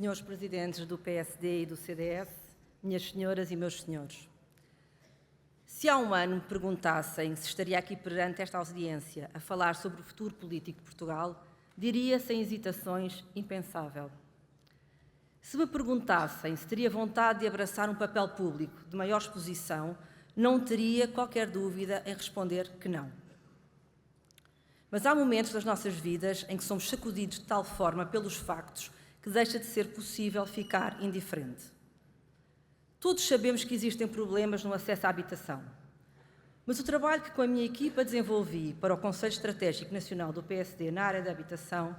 Senhores Presidentes do PSD e do CDS, minhas senhoras e meus senhores. Se há um ano me perguntassem se estaria aqui perante esta audiência a falar sobre o futuro político de Portugal, diria sem hesitações impensável. Se me perguntassem se teria vontade de abraçar um papel público de maior exposição, não teria qualquer dúvida em responder que não. Mas há momentos das nossas vidas em que somos sacudidos de tal forma pelos factos que deixa de ser possível ficar indiferente. Todos sabemos que existem problemas no acesso à habitação, mas o trabalho que com a minha equipa desenvolvi para o Conselho Estratégico Nacional do PSD na área da habitação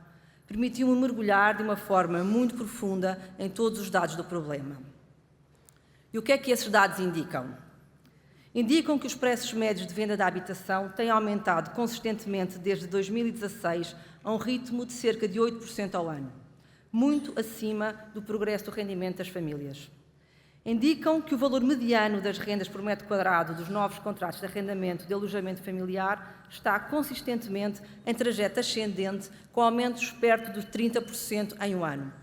permitiu-me mergulhar de uma forma muito profunda em todos os dados do problema. E o que é que esses dados indicam? Indicam que os preços médios de venda da habitação têm aumentado consistentemente desde 2016 a um ritmo de cerca de 8% ao ano, muito acima do progresso do rendimento das famílias. Indicam que o valor mediano das rendas por metro quadrado dos novos contratos de arrendamento de alojamento familiar está consistentemente em trajeto ascendente, com aumentos perto dos 30% em um ano.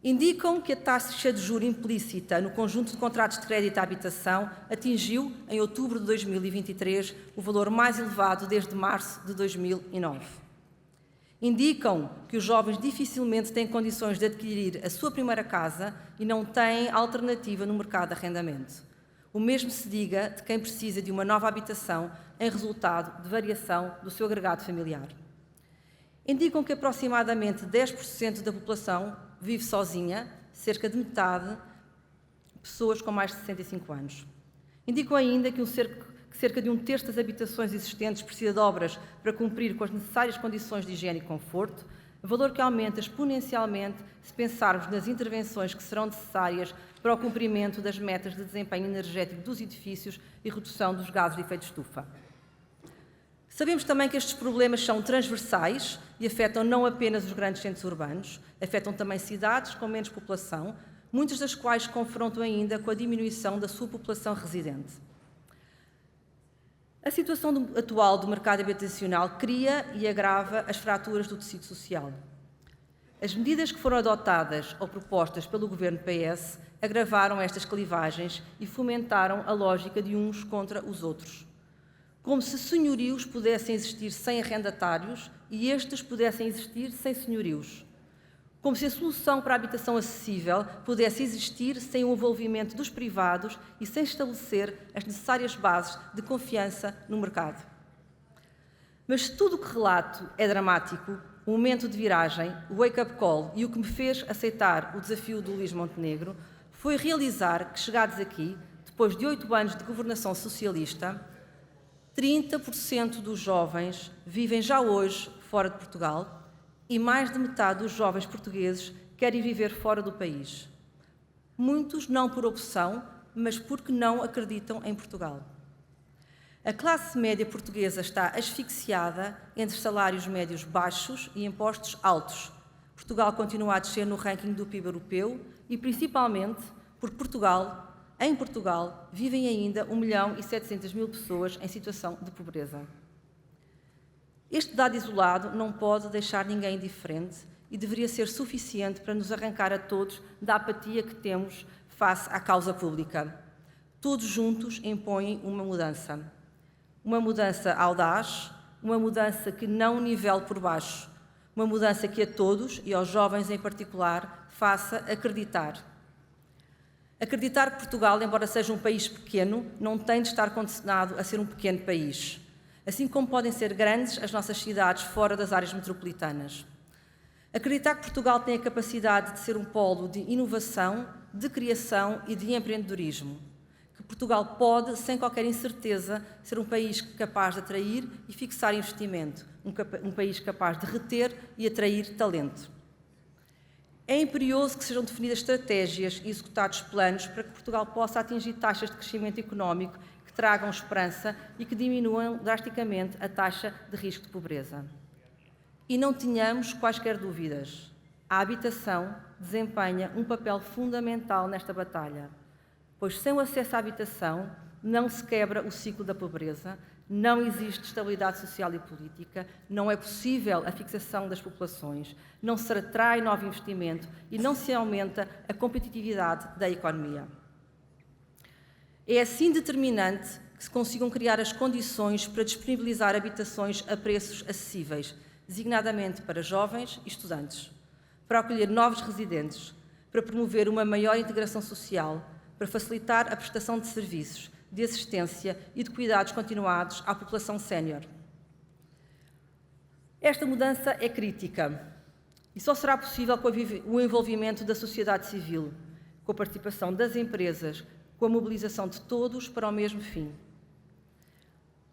Indicam que a taxa de juro implícita no conjunto de contratos de crédito à habitação atingiu, em outubro de 2023, o valor mais elevado desde março de 2009. Indicam que os jovens dificilmente têm condições de adquirir a sua primeira casa e não têm alternativa no mercado de arrendamento. O mesmo se diga de quem precisa de uma nova habitação em resultado de variação do seu agregado familiar. Indicam que aproximadamente 10% da população vive sozinha, cerca de metade, pessoas com mais de 65 anos. Indicam ainda que cerca de um terço das habitações existentes precisa de obras para cumprir com as necessárias condições de higiene e conforto, valor que aumenta exponencialmente se pensarmos nas intervenções que serão necessárias para o cumprimento das metas de desempenho energético dos edifícios e redução dos gases de efeito de estufa. Sabemos também que estes problemas são transversais e afetam não apenas os grandes centros urbanos, afetam também cidades com menos população, muitas das quais se confrontam ainda com a diminuição da sua população residente. A situação atual do mercado habitacional cria e agrava as fraturas do tecido social. As medidas que foram adotadas ou propostas pelo governo PS agravaram estas clivagens e fomentaram a lógica de uns contra os outros. Como se senhorios pudessem existir sem arrendatários e estes pudessem existir sem senhorios. Como se a solução para a habitação acessível pudesse existir sem o envolvimento dos privados e sem estabelecer as necessárias bases de confiança no mercado. Mas se tudo o que relato é dramático, o momento de viragem, o wake-up call e o que me fez aceitar o desafio do Luís Montenegro foi realizar que, chegados aqui, depois de 8 anos de governação socialista, 30% dos jovens vivem já hoje fora de Portugal e mais de metade dos jovens portugueses querem viver fora do país. Muitos não por opção, mas porque não acreditam em Portugal. A classe média portuguesa está asfixiada entre salários médios baixos e impostos altos. Portugal continua a descer no ranking do PIB europeu e, principalmente, porque em Portugal, vivem ainda 1.700.000 pessoas em situação de pobreza. Este dado isolado não pode deixar ninguém indiferente e deveria ser suficiente para nos arrancar a todos da apatia que temos face à causa pública. Todos juntos impõem uma mudança audaz, uma mudança que não nivele por baixo, uma mudança que a todos, e aos jovens em particular, faça acreditar. Acreditar que Portugal, embora seja um país pequeno, não tem de estar condicionado a ser um pequeno país, assim como podem ser grandes as nossas cidades fora das áreas metropolitanas. Acreditar que Portugal tem a capacidade de ser um polo de inovação, de criação e de empreendedorismo. Que Portugal pode, sem qualquer incerteza, ser um país capaz de atrair e fixar investimento, um país capaz de reter e atrair talento. É imperioso que sejam definidas estratégias e executados planos para que Portugal possa atingir taxas de crescimento económico que tragam esperança e que diminuam drasticamente a taxa de risco de pobreza. E não tenhamos quaisquer dúvidas. A habitação desempenha um papel fundamental nesta batalha, pois sem o acesso à habitação não se quebra o ciclo da pobreza, Não existe estabilidade social e política, não é possível a fixação das populações, não se atrai novo investimento e não se aumenta a competitividade da economia. É assim determinante que se consigam criar as condições para disponibilizar habitações a preços acessíveis, designadamente para jovens e estudantes, para acolher novos residentes, para promover uma maior integração social, para facilitar a prestação de serviços, de assistência e de cuidados continuados à população sénior. Esta mudança é crítica e só será possível com o envolvimento da sociedade civil, com a participação das empresas, com a mobilização de todos para o mesmo fim.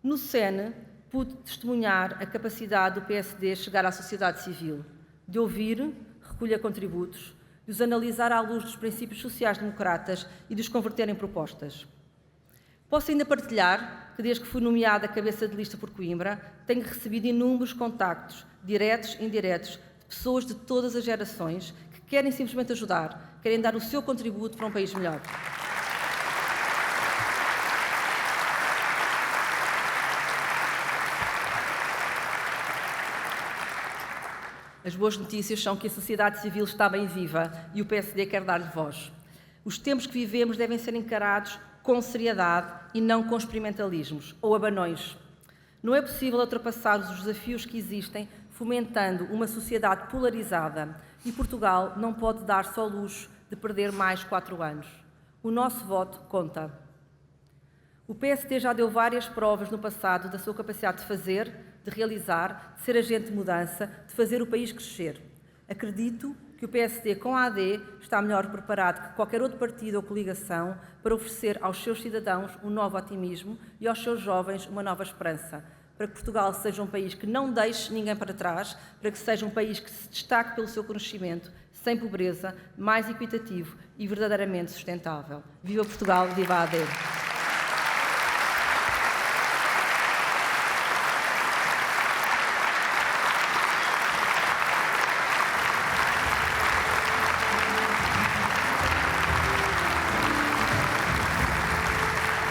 No SENE, pude testemunhar a capacidade do PSD chegar à sociedade civil, de ouvir, recolher contributos, de os analisar à luz dos princípios sociais-democratas e de os converter em propostas. Posso ainda partilhar que, desde que fui nomeada cabeça de lista por Coimbra, tenho recebido inúmeros contactos, diretos e indiretos, de pessoas de todas as gerações que querem simplesmente ajudar, querem dar o seu contributo para um país melhor. As boas notícias são que a sociedade civil está bem viva e o PSD quer dar-lhe voz. Os tempos que vivemos devem ser encarados com seriedade e não com experimentalismos ou abanões. Não é possível ultrapassar os desafios que existem fomentando uma sociedade polarizada e Portugal não pode dar-se ao luxo de perder mais 4 anos. O nosso voto conta. O PSD já deu várias provas no passado da sua capacidade de fazer, de realizar, de ser agente de mudança, de fazer o país crescer. Acredito que o PSD, com a AD, está melhor preparado que qualquer outro partido ou coligação para oferecer aos seus cidadãos um novo otimismo e aos seus jovens uma nova esperança, para que Portugal seja um país que não deixe ninguém para trás, para que seja um país que se destaque pelo seu crescimento, sem pobreza, mais equitativo e verdadeiramente sustentável. Viva Portugal, viva a AD!